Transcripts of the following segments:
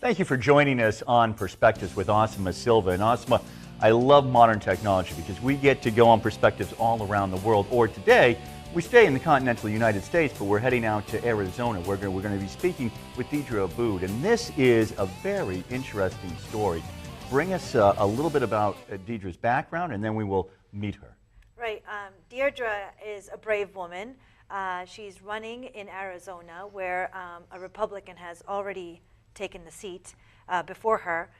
Thank you for joining us on Perspectives with Asma Silva. And Asma, I love modern technology because we get to go on perspectives all around the world. Or today, we stay in the continental United States, but we're heading out to Arizona. We're going to be speaking with Deedra Abboud, and this is a very interesting story. Bring us a little bit about Deedra's background, and then we will meet her. Right. Deidra is a brave woman. She's running in Arizona, where a Republican has already taken the seat before her.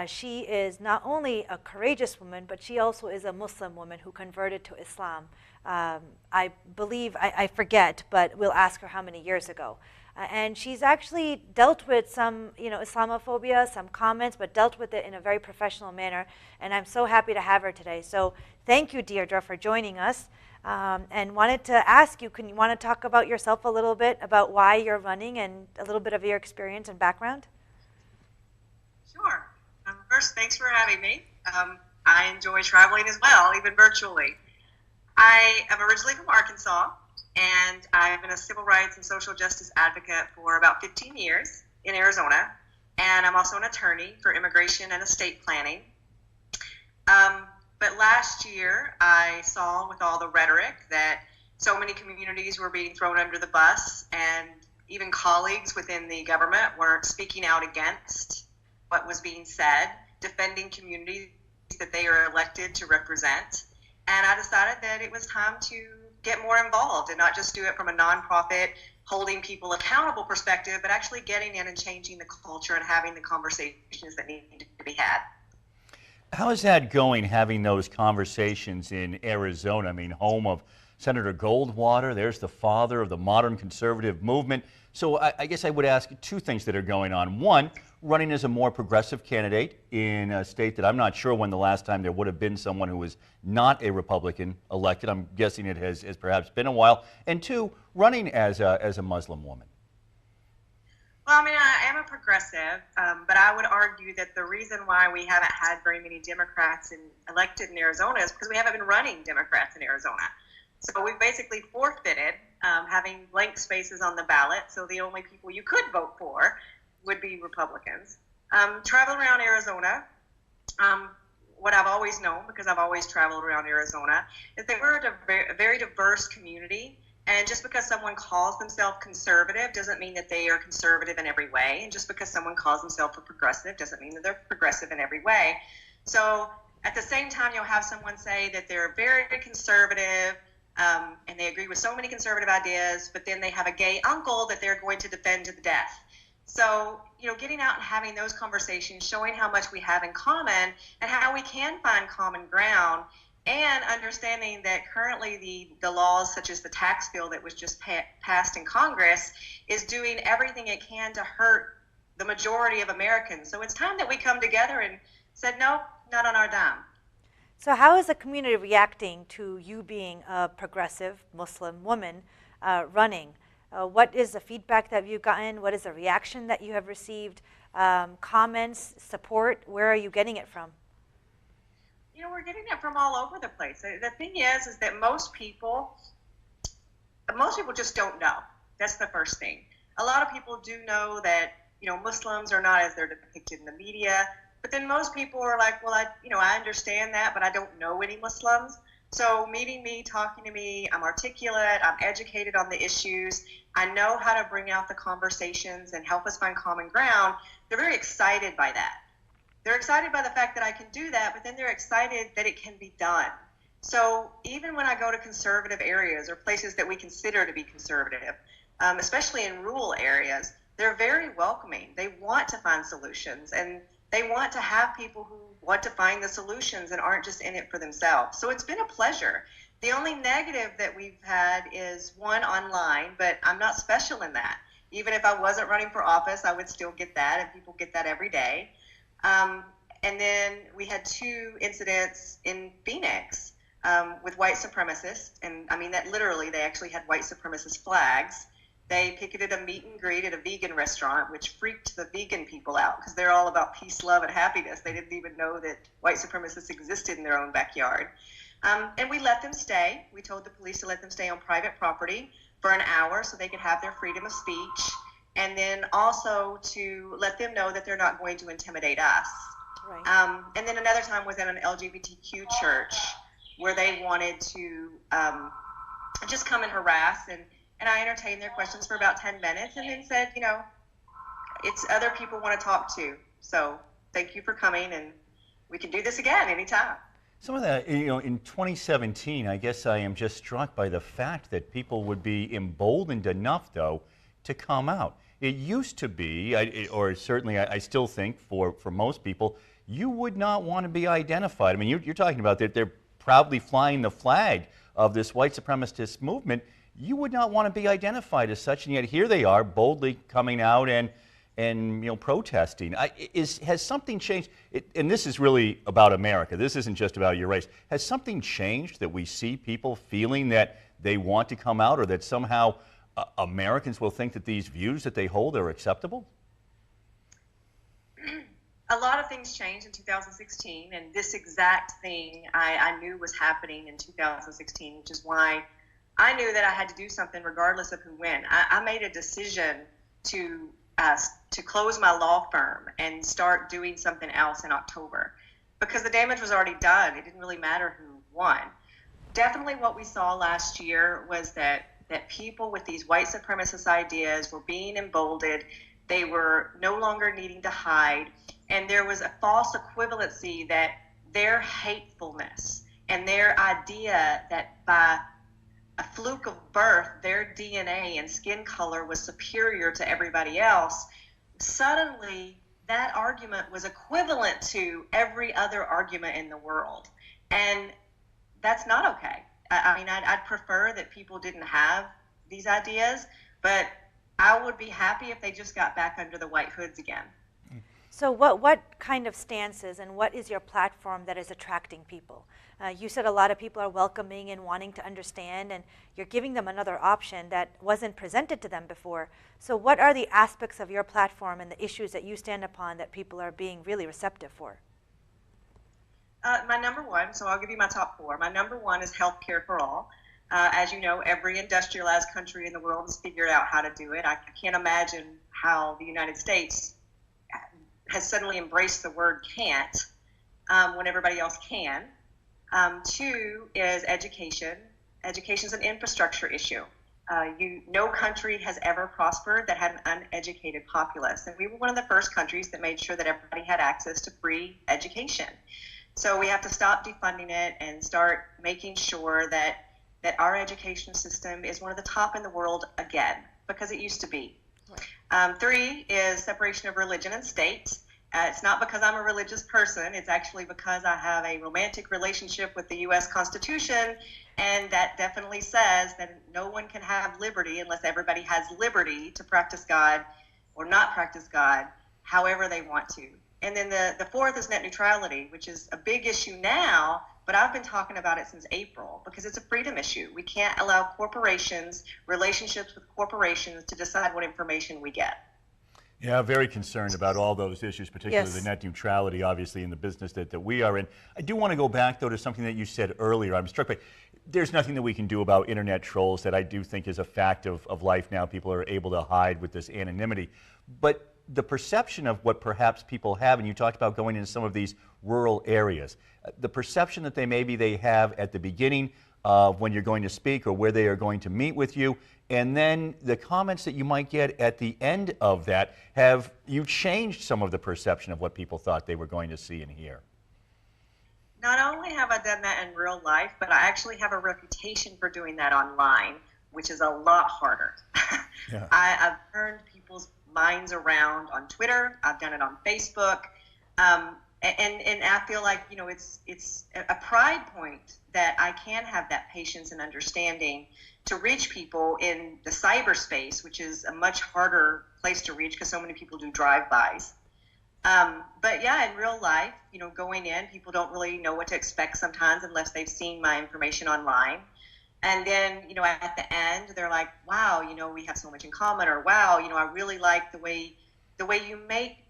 She is not only a courageous woman, but she also is a Muslim woman who converted to Islam. I believe, I forget, but we'll ask her how many years ago. And she's actually dealt with some, Islamophobia, some comments, but dealt with it in a very professional manner. And I'm so happy to have her today. So thank you, Deidra, for joining us. And wanted to ask you, you want to talk about yourself a little bit, about why you're running and a little bit of your experience and background? Sure. First, thanks for having me. I enjoy traveling as well, even virtually. I am originally from Arkansas, and I've been a civil rights and social justice advocate for about 15 years in Arizona, and I'm also an attorney for immigration and estate planning. But last year, I saw with all the rhetoric that so many communities were being thrown under the bus, and even colleagues within the government weren't speaking out against what was being said, defending communities that they are elected to represent. And I decided that it was time to get more involved and not just do it from a nonprofit, holding people accountable perspective, but actually getting in and changing the culture and having the conversations that need to be had. How is that going, having those conversations in Arizona? I mean, home of Senator Goldwater, there's the father of the modern conservative movement. So I guess I would ask two things that are going on. One, running as a more progressive candidate in a state that I'm not sure when the last time there would have been someone who was not a Republican elected. I'm guessing it has perhaps been a while. And two, running as a Muslim woman. Well, I mean, I am a progressive, but I would argue that the reason why we haven't had very many Democrats elected in Arizona is because we haven't been running Democrats in Arizona. So we've basically forfeited having blank spaces on the ballot, so the only people you could vote for would be Republicans. Traveling around Arizona, what I've always known, because I've always traveled around Arizona, is that we're a very diverse community. And just because someone calls themselves conservative doesn't mean that they are conservative in every way. And just because someone calls themselves a progressive doesn't mean that they're progressive in every way. So at the same time, you'll have someone say that they're very conservative and they agree with so many conservative ideas, but then they have a gay uncle that they're going to defend to the death. So, getting out and having those conversations, showing how much we have in common and how we can find common ground, and understanding that currently the laws, such as the tax bill that was just passed in Congress, is doing everything it can to hurt the majority of Americans. So it's time that we come together and said, no, not on our dime. So how is the community reacting to you being a progressive Muslim woman running? What is the feedback that you've gotten? What is the reaction that you have received? Comments, support? Where are you getting it from? We're getting it from all over the place. The thing is that most people just don't know. That's the first thing. A lot of people do know that, Muslims are not as they're depicted in the media. But then most people are like, well, I understand that, but I don't know any Muslims. So meeting me, talking to me, I'm articulate, I'm educated on the issues, I know how to bring out the conversations and help us find common ground. They're very excited by that. They're excited by the fact that I can do that, but then they're excited that it can be done. So even when I go to conservative areas or places that we consider to be conservative, especially in rural areas, they're very welcoming. They want to find solutions, and they want to have people who want to find the solutions and aren't just in it for themselves. So it's been a pleasure. The only negative that we've had is one online, but I'm not special in that. Even if I wasn't running for office, I would still get that, and people get that every day. And then we had two incidents in Phoenix with white supremacists. And I mean, that literally, they actually had white supremacist flags. They picketed a meet and greet at a vegan restaurant, which freaked the vegan people out because they're all about peace, love, and happiness. They didn't even know that white supremacists existed in their own backyard. And we let them stay. We told the police to let them stay on private property for an hour so they could have their freedom of speech. and then also to let them know that they're not going to intimidate us. Right. And then another time was at an LGBTQ church where they wanted to just come and harass, and I entertained their questions for about 10 minutes and then said, it's other people want to talk to. So thank you for coming, and we can do this again anytime. Some of that, in 2017, I guess I am just struck by the fact that people would be emboldened enough, though, to come out. It used to be, or certainly I still think for most people, you would not want to be identified. I mean, you're talking about that they're proudly flying the flag of this white supremacist movement. You would not want to be identified as such, and yet here they are boldly coming out and protesting. Has something changed? And this is really about America. This isn't just about your race. Has something changed that we see people feeling that they want to come out, or that somehow Americans will think that these views that they hold are acceptable? A lot of things changed in 2016, and this exact thing I knew was happening in 2016, which is why I knew that I had to do something regardless of who won. I made a decision to close my law firm and start doing something else in October, because the damage was already done. It didn't really matter who won. Definitely what we saw last year was that people with these white supremacist ideas were being emboldened. They were no longer needing to hide, and there was a false equivalency that their hatefulness and their idea that by a fluke of birth, their DNA and skin color was superior to everybody else, suddenly that argument was equivalent to every other argument in the world. And that's not okay. I mean, I'd prefer that people didn't have these ideas, but I would be happy if they just got back under the white hoods again. So what kind of stances and what is your platform that is attracting people? You said a lot of people are welcoming and wanting to understand, and you're giving them another option that wasn't presented to them before. So what are the aspects of your platform and the issues that you stand upon that people are being really receptive for? My number one, so I'll give you my top four. My number one is healthcare for all. As you know, every industrialized country in the world has figured out how to do it. I can't imagine how the United States has suddenly embraced the word can't when everybody else can. Two is education. Education is an infrastructure issue. No country has ever prospered that had an uneducated populace. And we were one of the first countries that made sure that everybody had access to free education. So we have to stop defunding it and start making sure that our education system is one of the top in the world again, because it used to be. Three is separation of religion and state. It's not because I'm a religious person. It's actually because I have a romantic relationship with the U.S. Constitution, and that definitely says that no one can have liberty unless everybody has liberty to practice God or not practice God however they want to. And then the fourth is net neutrality, which is a big issue now, but I've been talking about it since April because it's a freedom issue. We can't allow corporations, relationships with corporations, to decide what information we get. Yeah, very concerned about all those issues, particularly Yes. the net neutrality, obviously, in the business that we are in. I do want to go back, though, to something that you said earlier. I'm struck by, there's nothing that we can do about internet trolls that I do think is a fact of life now. People are able to hide with this anonymity. But the perception of what perhaps people have, and you talked about going into some of these rural areas, the perception that they have at the beginning of when you're going to speak or where they are going to meet with you, and then the comments that you might get at the end of that, have you changed some of the perception of what people thought they were going to see and hear? Not only have I done that in real life, but I actually have a reputation for doing that online, which is a lot harder. Yeah. I've turned people's minds around on Twitter. I've done it on Facebook. And I feel like, it's a pride point that I can have that patience and understanding to reach people in the cyberspace, which is a much harder place to reach because so many people do drive-bys. But yeah, in real life, going in, people don't really know what to expect sometimes unless they've seen my information online. And then, at the end, they're like, wow, we have so much in common, or wow, I really like the way you make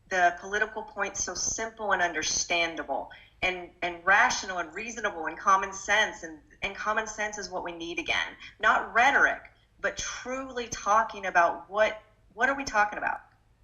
the political points so simple and understandable and rational and reasonable and common sense. And common sense is what we need again. Not rhetoric, but truly talking about what what are we talking about?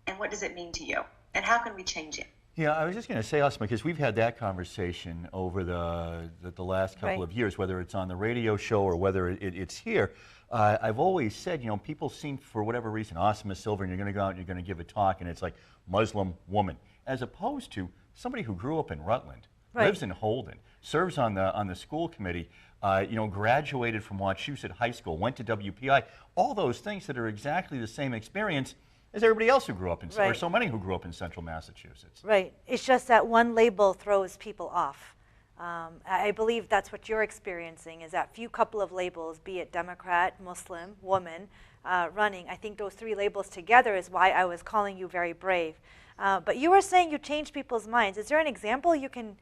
And what does it mean to you? And how can we change it? Yeah, I was just going to say, Asma, because we've had that conversation over the last couple of years, whether it's on the radio show or whether it's here. I've always said, people seem, for whatever reason, Asma Silver, and you're going to go out and you're going to give a talk, and it's like Muslim woman, as opposed to somebody who grew up in Rutland, lives in Holden, serves on the school committee, graduated from Wachusett High School, went to WPI, all those things that are exactly the same experience as everybody else who grew up in, or so many who grew up in central Massachusetts. Right. It's just that one label throws people off. I believe that's what you're experiencing, is that few couple of labels, be it Democrat, Muslim, woman, running. I think those three labels together is why I was calling you very brave. But you were saying you changed people's minds. Is there an example you can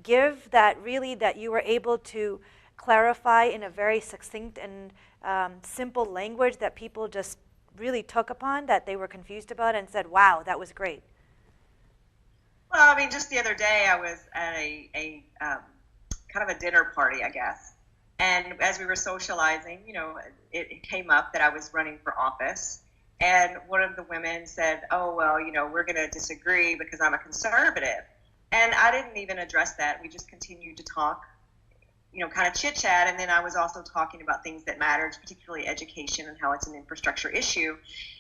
give that you were able to clarify in a very succinct and simple language that people just really took upon, that they were confused about and said, wow, that was great? Well, I mean, just the other day I was at a kind of a dinner party, I guess. And as we were socializing, it came up that I was running for office. And one of the women said, oh, well, we're going to disagree because I'm a conservative. And I didn't even address that. We just continued to talk, kind of chit chat. And then I was also talking about things that mattered, particularly education and how it's an infrastructure issue.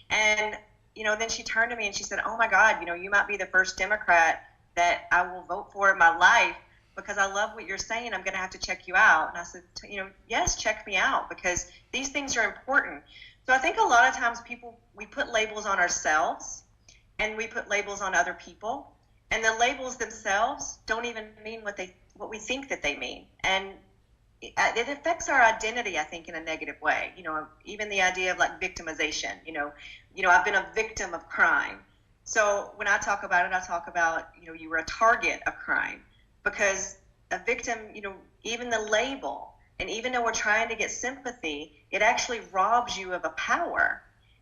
And, then she turned to me and she said, oh my God, you might be the first Democrat that I will vote for in my life because I love what you're saying. I'm going to have to check you out. And I said, yes, check me out, because these things are important. So I think a lot of times we put labels on ourselves and we put labels on other people, and the labels themselves don't even mean what we think that they mean. And it affects our identity, I think, in a negative way. Even the idea of like victimization, I've been a victim of crime. So when I talk about it, I talk about, you were a target of crime, because a victim, even the label, and even though we're trying to get sympathy, it actually robs you of a power.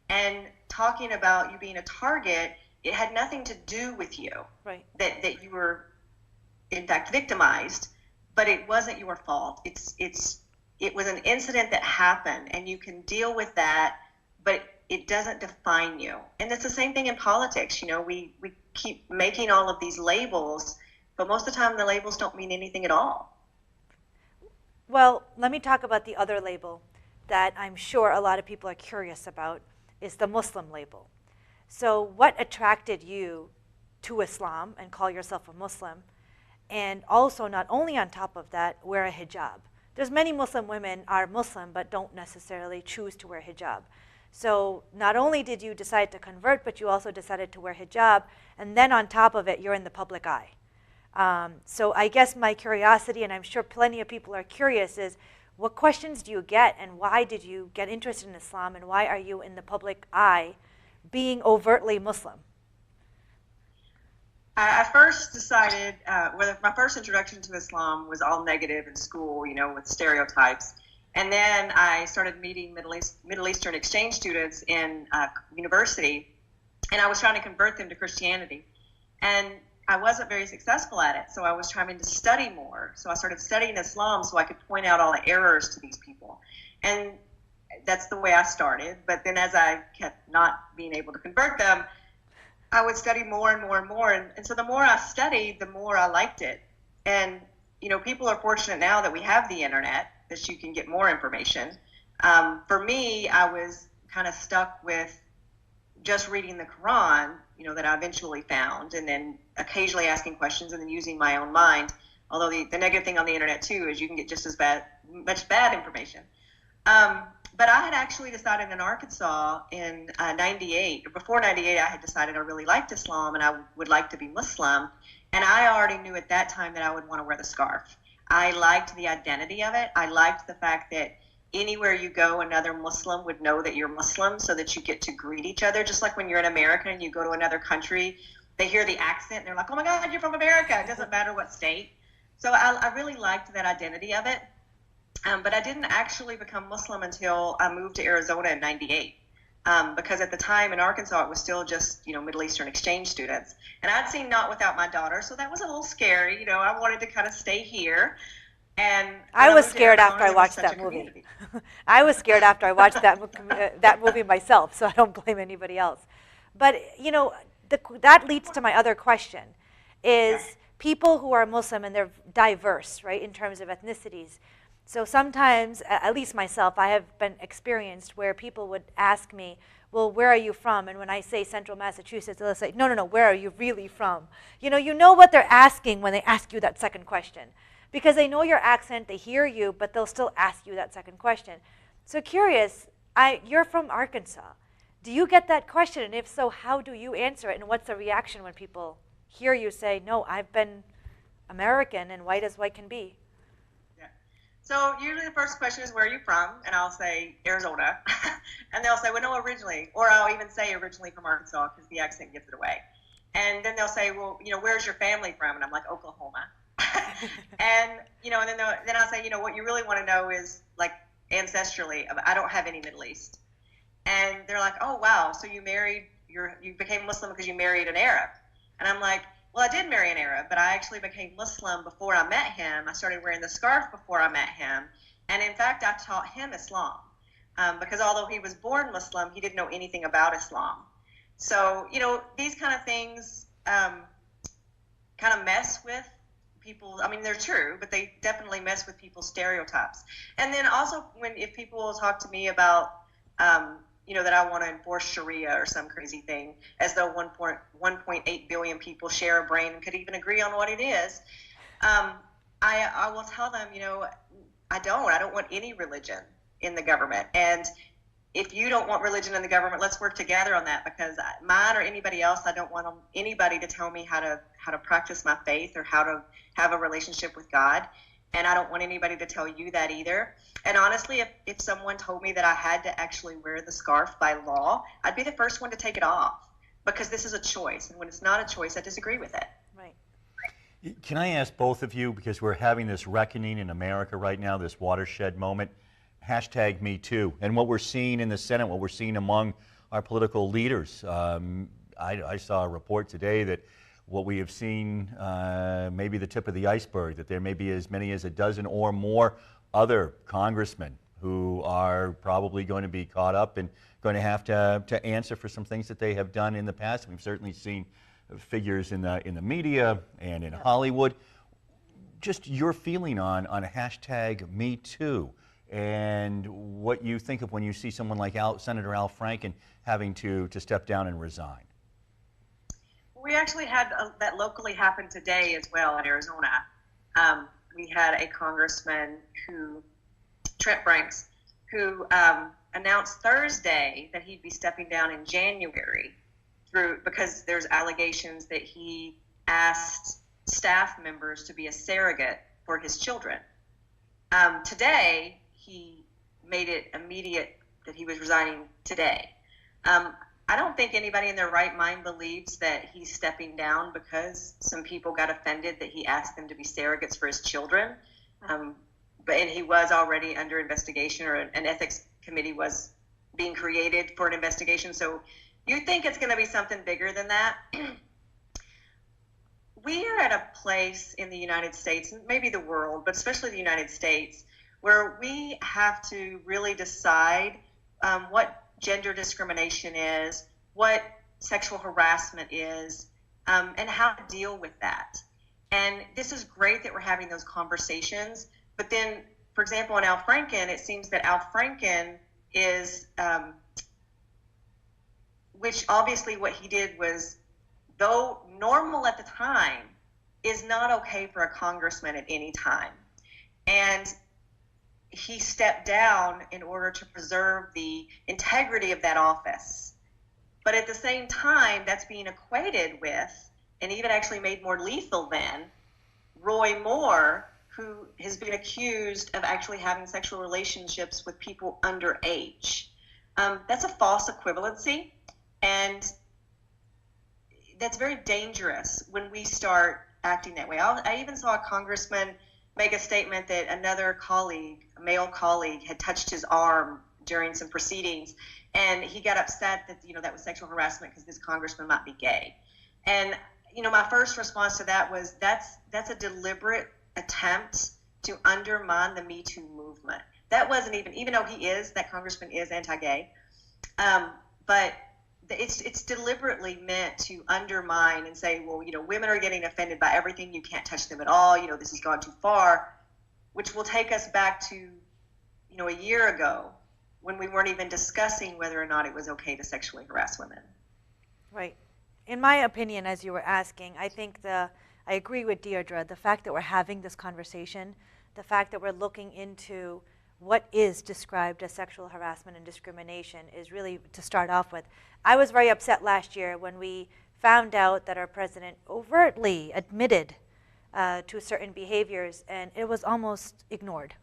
And talking about you being a target, it had nothing to do with you, that you were in fact victimized, but it wasn't your fault. It was an incident that happened, and you can deal with that, but it doesn't define you. And it's the same thing in politics. We keep making all of these labels, but most of the time the labels don't mean anything at all. Well, let me talk about the other label that I'm sure a lot of people are curious about, is the Muslim label. So what attracted you to Islam and call yourself a Muslim? And also, not only on top of that, wear a hijab. There's many Muslim women are Muslim but don't necessarily choose to wear hijab. So not only did you decide to convert, but you also decided to wear hijab, and then on top of it, you're in the public eye. So I guess my curiosity, and I'm sure plenty of people are curious, is what questions do you get, and why did you get interested in Islam, and why are you in the public eye being overtly Muslim? I first decided, my first introduction to Islam was all negative in school, with stereotypes. And then I started meeting Middle Eastern exchange students in university, and I was trying to convert them to Christianity. And I wasn't very successful at it, so I was trying to study more. So I started studying Islam so I could point out all the errors to these people. And that's the way I started. But then as I kept not being able to convert them, I would study more and more and more. And so the more I studied, the more I liked it. And, people are fortunate now that we have the internet, that you can get more information. For me, I was kind of stuck with just reading the Quran, that I eventually found, and then occasionally asking questions and then using my own mind. Although the negative thing on the internet too is you can get just as much bad information. But I had actually decided in Arkansas in 98, or before 98, I had decided I really liked Islam and I would like to be Muslim. And I already knew at that time that I would want to wear the scarf. I liked the identity of it. I liked the fact that anywhere you go, another Muslim would know that you're Muslim, so that you get to greet each other. Just like when you're an American and you go to another country, they hear the accent and they're like, oh my God, you're from America. It doesn't matter what state. So I really liked that identity of it. But I didn't actually become Muslim until I moved to Arizona in 98. Because at the time in Arkansas, it was still just, Middle Eastern exchange students. And I'd seen Not Without My Daughter, so that was a little scary. I wanted to kind of stay here. And I when was moved to scared Arizona, after I there was watched such that a movie. community. I was scared after I watched that movie myself, so I don't blame anybody else. But that leads to my other question: is Yeah. people who are Muslim and they're diverse, right, in terms of ethnicities. So sometimes, at least myself, I have been experienced where people would ask me, "Well, where are you from?" And when I say Central Massachusetts, they'll say, "No, no, no. Where are you really from?" You know what they're asking when they ask you that second question, because they know your accent, they hear you, but they'll still ask you that second question. So curious, you're from Arkansas. Do you get that question? And if so, how do you answer it? And what's the reaction when people hear you say, "No, I've been American and white as white can be"? Yeah. So usually the first question is, where are you from? And I'll say Arizona. And they'll say, well, no, originally. Or I'll even say originally from Arkansas because the accent gives it away. And then they'll say, well, where's your family from? And I'm like, Oklahoma. And, and then I'll say, what you really want to know is like ancestrally. I don't have any Middle East. And they're like, oh, wow. So you became Muslim because you married an Arab. And I'm like, well, I did marry an Arab, but I actually became Muslim before I met him. I started wearing the scarf before I met him. And in fact, I taught him Islam because although he was born Muslim, he didn't know anything about Islam. So, these kind of things kind of mess with people. I mean, they're true, but they definitely mess with people's stereotypes. And then also if people talk to me about, that I want to enforce Sharia or some crazy thing, as though 1.8 billion people share a brain and could even agree on what it is, I will tell them, I don't want any religion in the government. And if you don't want religion in the government, let's work together on that, because mine or anybody else, I don't want anybody to tell me how to practice my faith or how to have a relationship with God. And I don't want anybody to tell you that either. And honestly, if someone told me that I had to actually wear the scarf by law, I'd be the first one to take it off, because this is a choice. And when it's not a choice, I disagree with it. Right. Can I ask both of you, because we're having this reckoning in America right now, this watershed moment, #MeToo, and what we're seeing in the Senate, what we're seeing among our political leaders. I saw a report today that what we have seen may be the tip of the iceberg, that there may be as many as a dozen or more other congressmen who are probably going to be caught up and going to have to answer for some things that they have done in the past. We've certainly seen figures in the media and in Hollywood. Just your feeling on #MeToo and what you think of when you see someone like Senator Al Franken having to step down and resign. We actually had that locally happen today as well in Arizona. We had a congressman Trent Franks, who announced Thursday that he'd be stepping down in January because there's allegations that he asked staff members to be a surrogate for his children. Today, he made it immediate that he was resigning today. I don't think anybody in their right mind believes that he's stepping down because some people got offended that he asked them to be surrogates for his children. And he was already under investigation, or an ethics committee was being created for an investigation. So you think it's going to be something bigger than that? We are at a place in the United States, and maybe the world, but especially the United States, where we have to really decide what gender discrimination is, what sexual harassment is, and how to deal with that. And this is great that we're having those conversations. But then, for example, in Al Franken, it seems that Al Franken is, which obviously what he did was, though normal at the time, is not okay for a congressman at any time. And he stepped down in order to preserve the integrity of that office. But at the same time, that's being equated with, and even actually made more lethal than, Roy Moore, who has been accused of actually having sexual relationships with people underage. That's a false equivalency, and that's very dangerous when we start acting that way. I even saw a congressman make a statement that another colleague, a male colleague, had touched his arm during some proceedings, and he got upset that that was sexual harassment because this congressman might be gay. And my first response to that was that's a deliberate attempt to undermine the Me Too movement. That wasn't even though that congressman is anti-gay, but it's deliberately meant to undermine and say, well, women are getting offended by everything. You can't touch them at all. This has gone too far, which will take us back to, a year ago when we weren't even discussing whether or not it was okay to sexually harass women. Right. In my opinion, as you were asking, I think I agree with Deidre. The fact that we're having this conversation, the fact that we're looking into what is described as sexual harassment and discrimination is really to start off with. I was very upset last year when we found out that our president overtly admitted to certain behaviors, and it was almost ignored.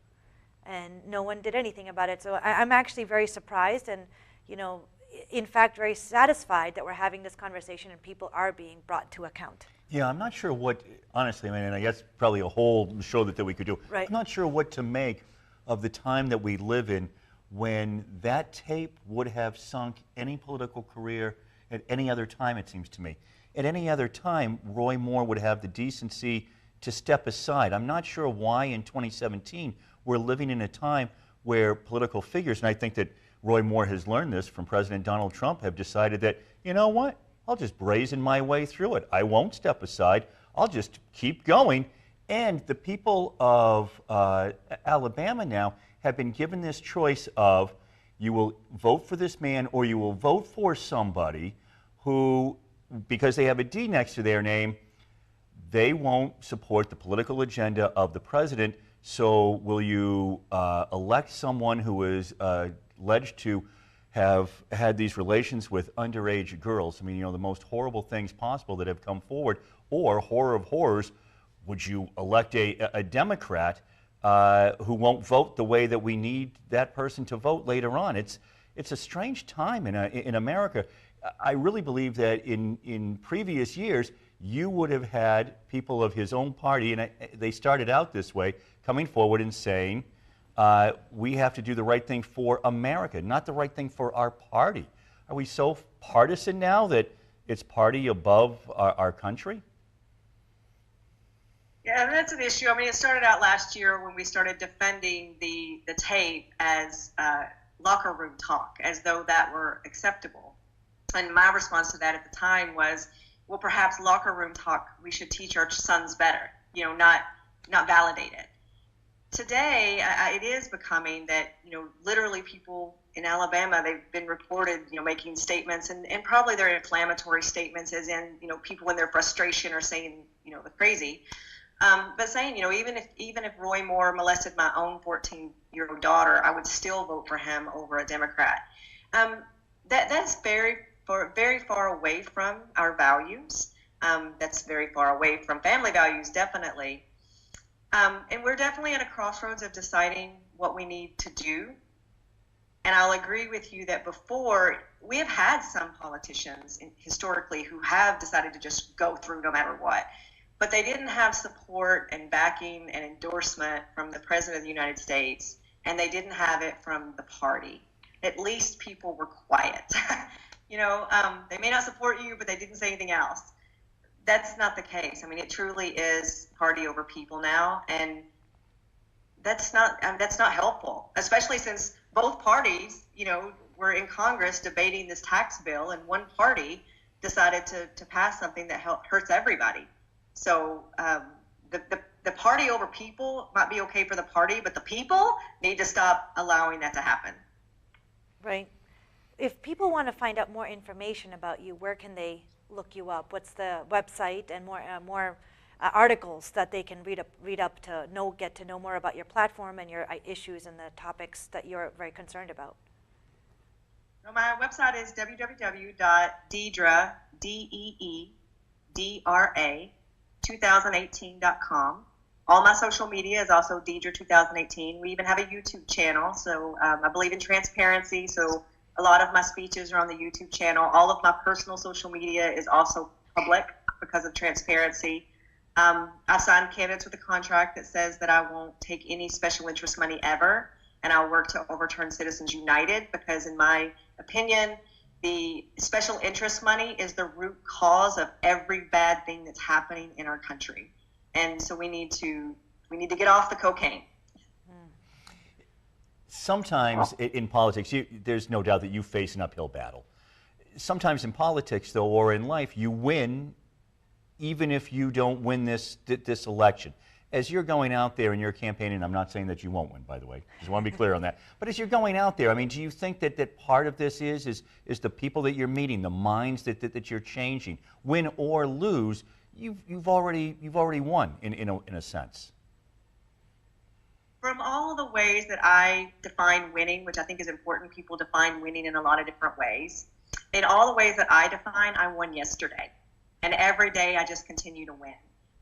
And no one did anything about it. So I'm actually very surprised and, in fact, very satisfied that we're having this conversation and people are being brought to account. Yeah, I'm not sure what, honestly, and I guess probably a whole show that we could do. Right. I'm not sure what to make of the time that we live in when that tape would have sunk any political career at any other time, it seems to me. At any other time, Roy Moore would have the decency to step aside. I'm not sure why in 2017 we're living in a time where political figures, and I think that Roy Moore has learned this from President Donald Trump, have decided that, you know what, I'll just brazen my way through it. I won't step aside. I'll just keep going. And the people of Alabama now have been given this choice of you will vote for this man or you will vote for somebody who, because they have a D next to their name, they won't support the political agenda of the president. So will you elect someone who is alleged to have had these relations with underage girls? I mean, the most horrible things possible that have come forward. Or, horror of horrors, would you elect a Democrat who won't vote the way that we need that person to vote later on? It's a strange time in America. I really believe that in previous years, you would have had people of his own party, and they started out this way, coming forward and saying, we have to do the right thing for America, not the right thing for our party. Are we so partisan now that it's party above our country? Yeah, that's an issue. I mean, it started out last year when we started defending the tape as locker room talk, as though that were acceptable. And my response to that at the time was, well, perhaps locker room talk, we should teach our sons better, not validate it. Today, it is becoming that, literally people in Alabama, they've been reported, making statements, and probably they're inflammatory statements, as in, people in their frustration are saying, the crazy. But saying, even if Roy Moore molested my own 14-year-old daughter, I would still vote for him over a Democrat. That's very far away from our values. That's very far away from family values, definitely. And we're definitely at a crossroads of deciding what we need to do. And I'll agree with you that before, we have had some politicians historically who have decided to just go through no matter what. But they didn't have support and backing and endorsement from the President of the United States, and they didn't have it from the party. At least people were quiet. They may not support you, but they didn't say anything else. That's not the case. I mean, it truly is party over people now, and that's not helpful, especially since both parties, were in Congress debating this tax bill, and one party decided to pass something that hurts everybody. So the party over people might be okay for the party, but the people need to stop allowing that to happen. Right. If people want to find out more information about you, where can they look you up? What's the website and more articles that they can read up to get to know more about your platform and your issues and the topics that you're very concerned about? Well, my website is www.deedra, DEEDRA, 2018.com. All my social media is also Deedra 2018. We even have a YouTube channel, so I believe in transparency, so a lot of my speeches are on the YouTube channel. All of my personal social media is also public because of transparency. I've signed candidates with a contract that says that I won't take any special interest money ever, and I'll work to overturn Citizens United because, in my opinion, the special interest money is the root cause of every bad thing that's happening in our country. And so we need to We need to get off the cocaine. Sometimes in politics, there's no doubt that you face an uphill battle. Sometimes in politics, though, or in life, you win even if you don't win this election. As you're going out there and you're campaigning, I'm not saying that you won't win, by the way. Just want to be clear on that. But as you're going out there, I mean, do you think that part of this is the people that you're meeting, the minds that you're changing? Win or lose, you've already won in a sense. From all of the ways that I define winning, which I think is important, people define winning in a lot of different ways. In all the ways that I define, I won yesterday. And every day I just continue to win.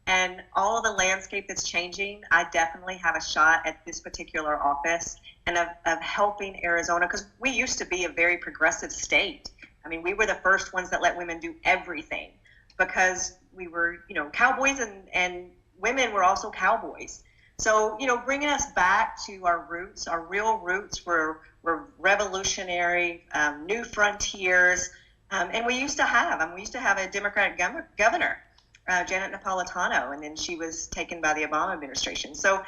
And all of the landscape that's changing, I definitely have a shot at this particular office and of helping Arizona, because we used to be a very progressive state. I mean, we were the first ones that let women do everything because we were, cowboys, and women were also cowboys. So, bringing us back to our roots, our real roots were revolutionary, new frontiers. And we used to have a Democratic governor, Janet Napolitano, and then she was taken by the Obama administration. So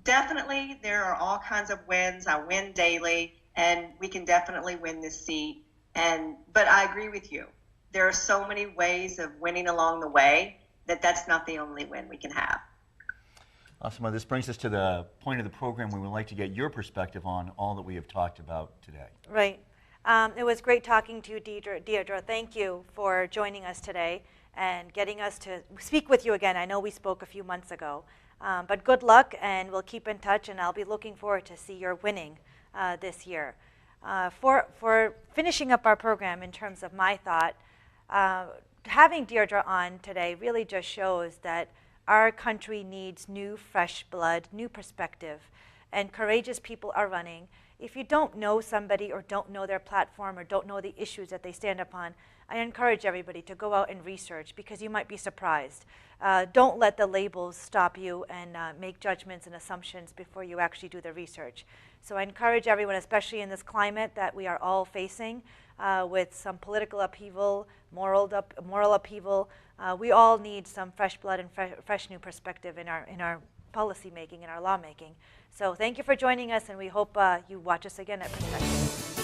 definitely there are all kinds of wins. I win daily, and we can definitely win this seat. But I agree with you. There are so many ways of winning along the way that's not the only win we can have. Awesome. Well, this brings us to the point of the program where we would like to get your perspective on all that we have talked about today. Right. It was great talking to you, Deedra. Thank you for joining us today and getting us to speak with you again. I know we spoke a few months ago, but good luck, and we'll keep in touch, and I'll be looking forward to see your winning this year. For finishing up our program in terms of my thought, having Deedra on today really just shows that our country needs new, fresh blood, new perspective, and courageous people are running. If you don't know somebody or don't know their platform or don't know the issues that they stand upon, I encourage everybody to go out and research, because you might be surprised. Don't let the labels stop you and make judgments and assumptions before you actually do the research. So I encourage everyone, especially in this climate that we are all facing with some political upheaval, moral upheaval, we all need some fresh blood and fresh new perspective in our policy making and our lawmaking. So thank you for joining us, and we hope you watch us again at Perspective.